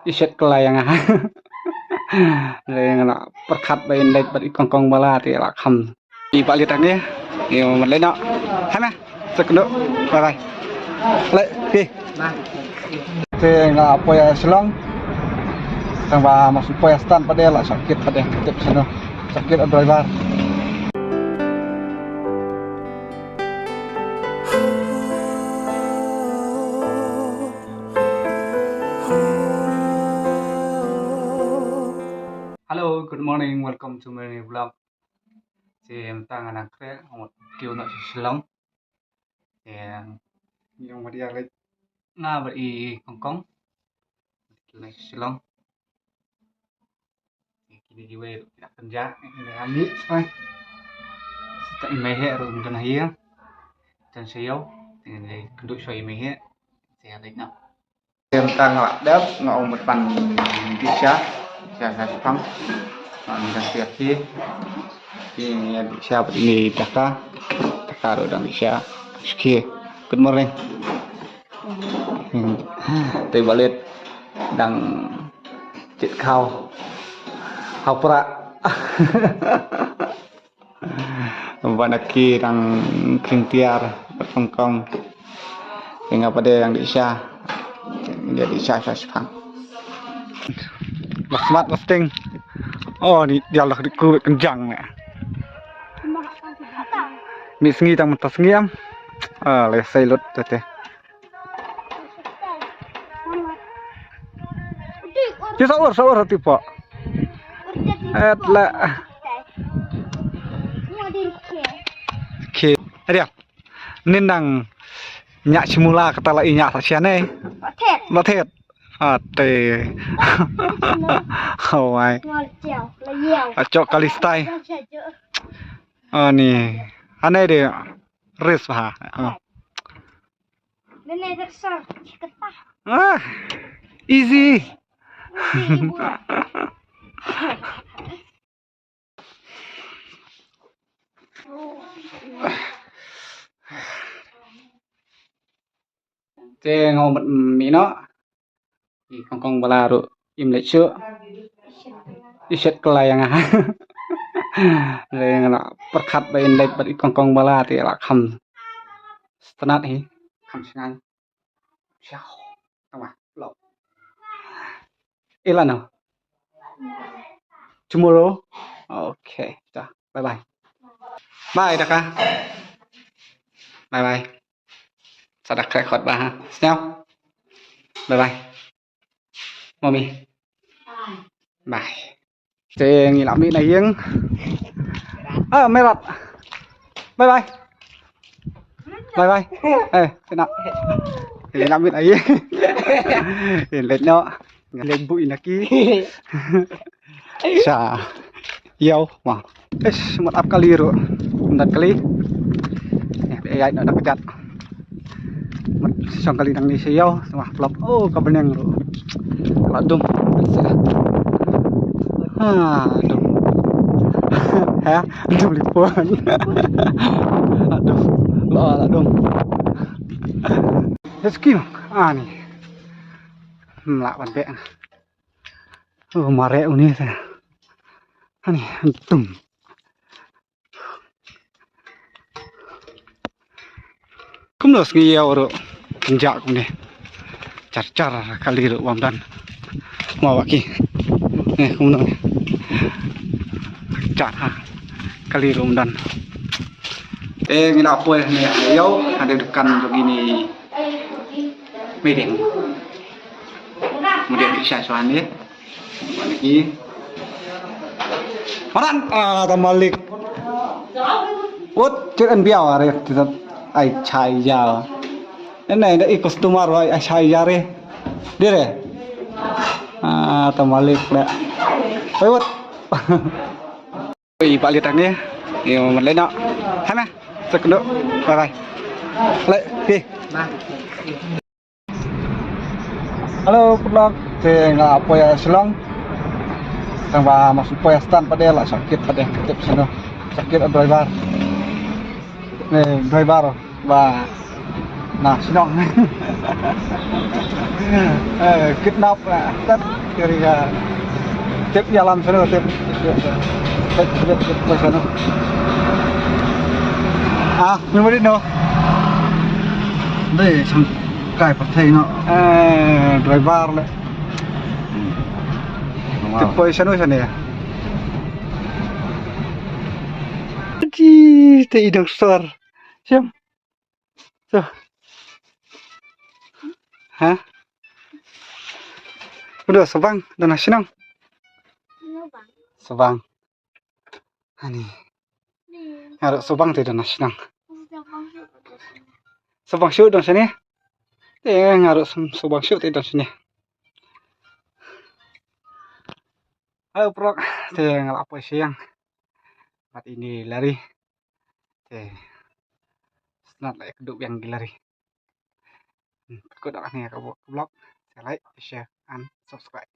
Iset kelayang ah. Lên nó perkat bayin lek bat kong bala ti la kham. Di balik tak ni. Yo man le no. Hana. Sekno. Bye bye. Le pi. Te nga poya selong. Tang ba masuk poya stand pada la sakit pada tip sana. Sakit driver. Hello, good morning. Welcome to my new vlog. Thì em đang ở Nagre, một kiểu nội Long. Thì nhưng mà đi lại nga beri Hong Kong. Kiểu nội Long. Thì kini di way tidak kerja, ini ambil thôi. Tại mấy hệ rồi mình cần hiếng. Chân siêu, thì để kedua xoay mấy hệ. Thì đấy nào. Em đang ở đáp ngõ một bàn đi xa. Saya Jepang, dan siap ini siapa ini Taka dan Isya. Oke, good morning. Tôi balik đang chít khao pra. Bạn kia đang kinh tiar Hong Kong. Hingga pada yang di Isya, dia di Isya Jepang. Smart listing. Oh ni dia lah ku kenjang ni. Mi sengi tang mentas ngiam. Le sai lut tete. Ki sawar tipe. La. Ke. Dia. Nindang nyak semula kata la inyak saksiane. Batet. Ate. Hawai. Acok kali stai. Ni. Aneh dia. Res ha. Nenek terser ketah. Easy. Thế ngầu mật mì nó thì không bala rồi im lại chưa iset kelayang ah. Lên nó perkat bayin lek bat kong bala ti la kham stanat hi kham singan chao tama lo ilan no tomorrow okay dah bye bye Daka bye sadak record ba ha snell bye mommy bye thế nghĩ lắm này hiếng mẹ đặt bye ê thế nào thì làm việc ấy thì lên nó lên bụi là kí xả yêu mà một áp kali rồi đặt kali để ai nó đặt chặt một xong kali đang đi xe yêu mà flop có bên này rồi kalau dum dum hả dum lipuan aduh lo dum rezeki nih melawan be mare ini saya nih dum cũng được nhiều rồi penjak cũng nih car kali rồi bang dan mau lagi cũng được car kali rồi dan ini apa nih yo ada dekan begini meeting kemudian bisa soal ini lagi orang tamalik út trước ăn béo à đây thì ai chai già cái này đã customer rồi ai chai già đây đi rồi tamalik đấy út balik tak ni yo man le no hana sekno bye le pi halo vlog thì nga poya selong tang ba masuk poya stand pada la sakit pada tip sana sakit driver driver ba Nah, senang. Kidnap tất kira tiếp jalan sana tiếp ke sana. Nhưng mà đi đâu? Đây sang cái phát thấy nó driver đấy. Tiếp quay sana sana. Ji, te idang star. Siap. Tuh. Hah? Udah sebang dan senang. Lubang. Sebang. Ani. Harus sebang tidak senang. Sebang shoot dan sini. Harus sebang shoot tidak sini. Ayo prok, ngelap siang. Saat ini lari. Senat lah keduk yang lari. Kau dah ni aku vlog. Like, share, and subscribe.